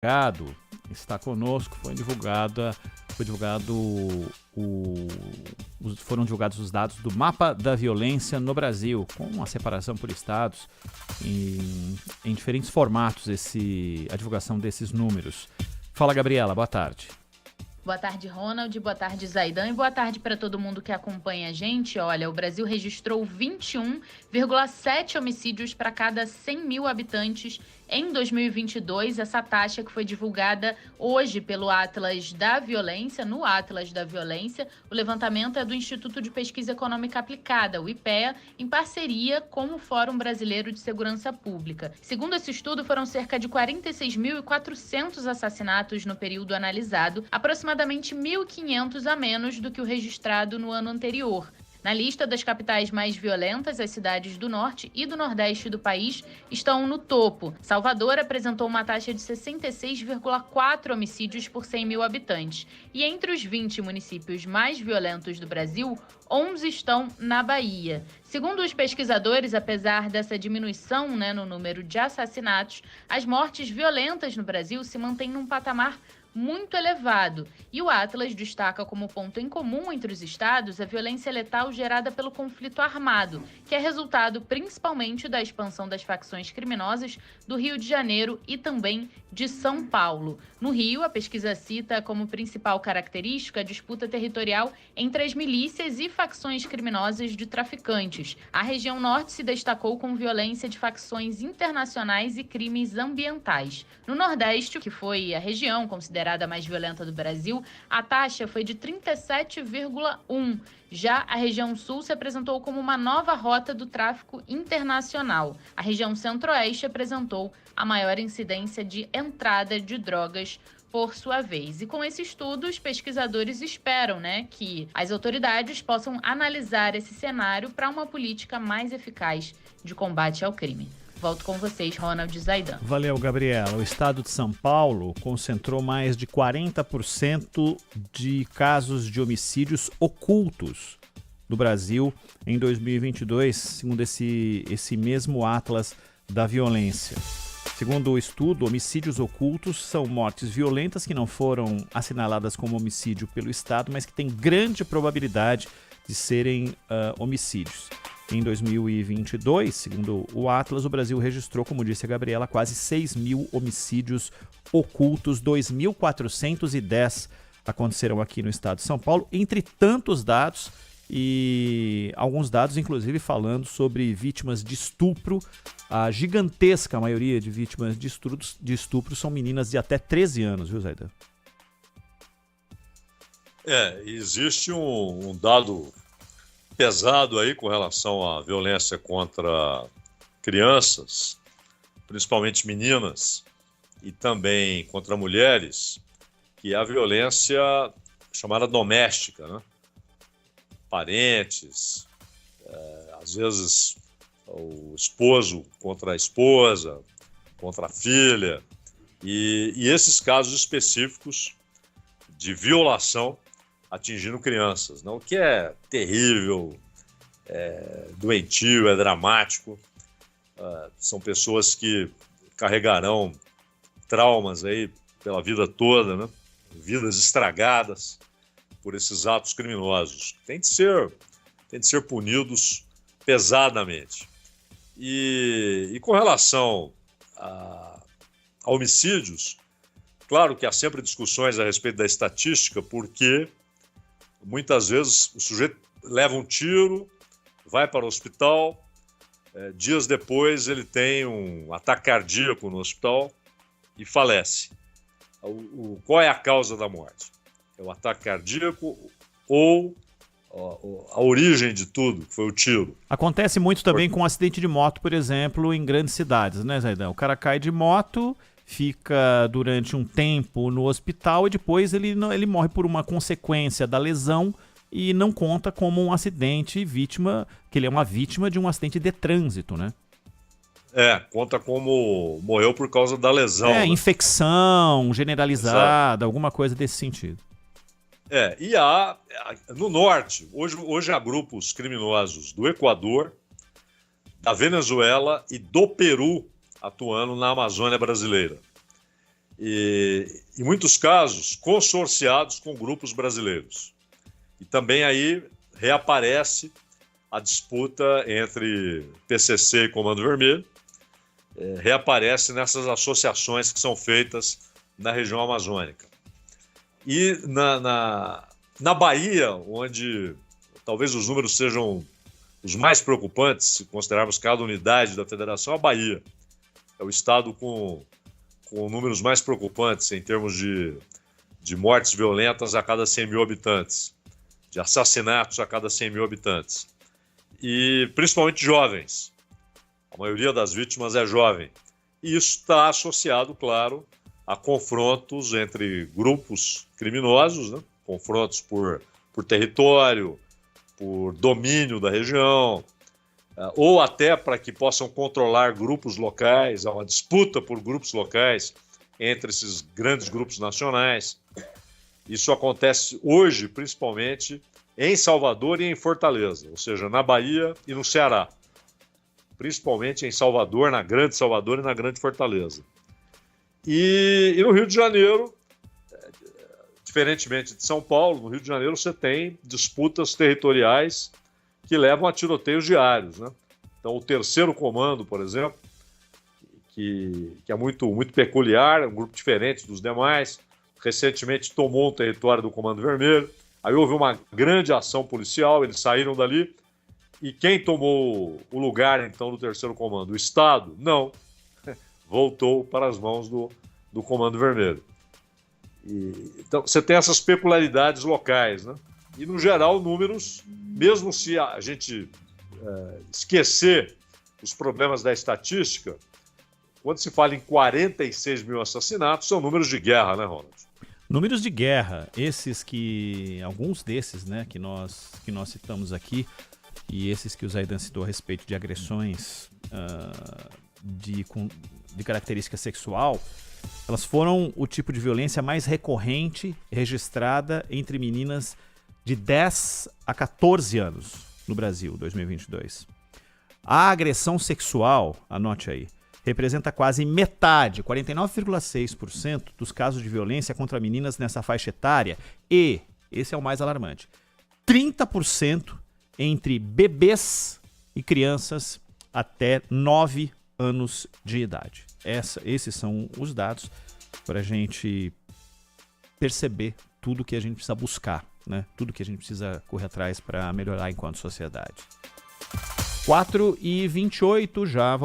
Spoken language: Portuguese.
Gado está conosco, foram divulgados os dados do mapa da violência no Brasil, com a separação por estados, em diferentes formatos, a divulgação desses números. Fala, Gabriela, boa tarde. Boa tarde, Ronald. Boa tarde, Zaidan. E boa tarde para todo mundo que acompanha a gente. Olha, o Brasil registrou 21,7 homicídios para cada 100 mil habitantes em 2022. Essa taxa que foi divulgada hoje pelo Atlas da Violência, no Atlas da Violência. O levantamento é do Instituto de Pesquisa Econômica Aplicada, o IPEA, em parceria com o Fórum Brasileiro de Segurança Pública. Segundo esse estudo, foram cerca de 46.400 assassinatos no período analisado, aproximadamente 1.500 a menos do que o registrado no ano anterior. Na lista das capitais mais violentas, as cidades do norte e do nordeste do país estão no topo. Salvador apresentou uma taxa de 66,4 homicídios por 100 mil habitantes. E entre os 20 municípios mais violentos do Brasil, 11 estão na Bahia. Segundo os pesquisadores, apesar dessa diminuição, no número de assassinatos, as mortes violentas no Brasil se mantêm num patamar muito elevado. E o Atlas destaca como ponto em comum entre os estados a violência letal gerada pelo conflito armado, que é resultado principalmente da expansão das facções criminosas do Rio de Janeiro e também de São Paulo. No Rio, a pesquisa cita como principal característica a disputa territorial entre as milícias e facções criminosas de traficantes. A região norte se destacou com violência de facções internacionais e crimes ambientais. No Nordeste, que foi a região considerada a mais violenta do Brasil, a taxa foi de 37,1. Já a região sul se apresentou como uma nova rota do tráfico internacional. A região centro-oeste apresentou a maior incidência de entrada de drogas por sua vez. E com esse estudo, os pesquisadores esperam, que as autoridades possam analisar esse cenário para uma política mais eficaz de combate ao crime. Volto com vocês, Ronald e Zaidan. Valeu, Gabriela. O estado de São Paulo concentrou mais de 40% de casos de homicídios ocultos do Brasil em 2022, segundo esse mesmo Atlas da Violência. Segundo o estudo, homicídios ocultos são mortes violentas que não foram assinaladas como homicídio pelo Estado, mas que têm grande probabilidade de serem homicídios. Em 2022, segundo o Atlas, o Brasil registrou, como disse a Gabriela, quase 6 mil homicídios ocultos, 2.410 aconteceram aqui no estado de São Paulo, entre tantos dados e alguns dados, inclusive, falando sobre vítimas de estupro. A gigantesca maioria de vítimas de estupro são meninas de até 13 anos, viu, Zaidan? Existe um dado pesado aí com relação à violência contra crianças, principalmente meninas, e também contra mulheres, que é a violência chamada doméstica, né? Parentes, às vezes o esposo contra a esposa, contra a filha, e esses casos específicos de violação atingindo crianças, o que é terrível, doentio, é dramático. São pessoas que carregarão traumas aí pela vida toda, vidas estragadas por esses atos criminosos. Tem de ser punidos pesadamente. E com relação a homicídios, claro que há sempre discussões a respeito da estatística, porque muitas vezes o sujeito leva um tiro, vai para o hospital, dias depois ele tem um ataque cardíaco no hospital e falece. Qual é a causa da morte? É o ataque cardíaco ou a origem de tudo, que foi o tiro? Acontece muito também com um acidente de moto, por exemplo, em grandes cidades, né, Zaidan? O cara cai de moto, fica durante um tempo no hospital e depois ele morre por uma consequência da lesão e não conta como um acidente que ele é uma vítima de um acidente de trânsito, né? Conta como morreu por causa da lesão. Infecção generalizada, alguma coisa desse sentido. E no norte, hoje há grupos criminosos do Equador, da Venezuela e do Peru atuando na Amazônia brasileira. e, em muitos casos, consorciados com grupos brasileiros. E também aí reaparece a disputa entre PCC e Comando Vermelho, reaparece nessas associações que são feitas na região amazônica. E na Bahia, onde talvez os números sejam os mais preocupantes, se considerarmos cada unidade da federação, a Bahia é o estado com números mais preocupantes em termos de mortes violentas a cada 100 mil habitantes, de assassinatos a cada 100 mil habitantes. E principalmente jovens. A maioria das vítimas é jovem. E isso está associado, claro, a confrontos entre grupos criminosos, né? Confrontos por território, por domínio da região, ou até para que possam controlar grupos locais, há uma disputa por grupos locais entre esses grandes grupos nacionais. Isso acontece hoje, principalmente, em Salvador e em Fortaleza, ou seja, na Bahia e no Ceará. Principalmente em Salvador, na Grande Salvador e na Grande Fortaleza. E no Rio de Janeiro, diferentemente de São Paulo, no Rio de Janeiro você tem disputas territoriais que levam a tiroteios diários, né? Então o Terceiro Comando, por exemplo, que é muito peculiar, é um grupo diferente dos demais, recentemente tomou um território do Comando Vermelho, aí houve uma grande ação policial, eles saíram dali, e quem tomou o lugar, então, do Terceiro Comando? O Estado? Não. Voltou para as mãos do Comando Vermelho. Então, você tem essas peculiaridades locais, né? E, no geral, números, mesmo se a gente esquecer os problemas da estatística, quando se fala em 46 mil assassinatos, são números de guerra, né, Ronald? Números de guerra, alguns desses, né, que nós citamos aqui, e esses que o Zaidan citou a respeito de agressões de característica sexual, elas foram o tipo de violência mais recorrente registrada entre meninas de 10 a 14 anos no Brasil, 2022. A agressão sexual, anote aí, representa quase metade, 49,6% dos casos de violência contra meninas nessa faixa etária e, esse é o mais alarmante, 30% entre bebês e crianças até 9 anos de idade. Esses são os dados para a gente perceber tudo que a gente precisa buscar, né? Tudo que a gente precisa correr atrás para melhorar enquanto sociedade. 4h28 já.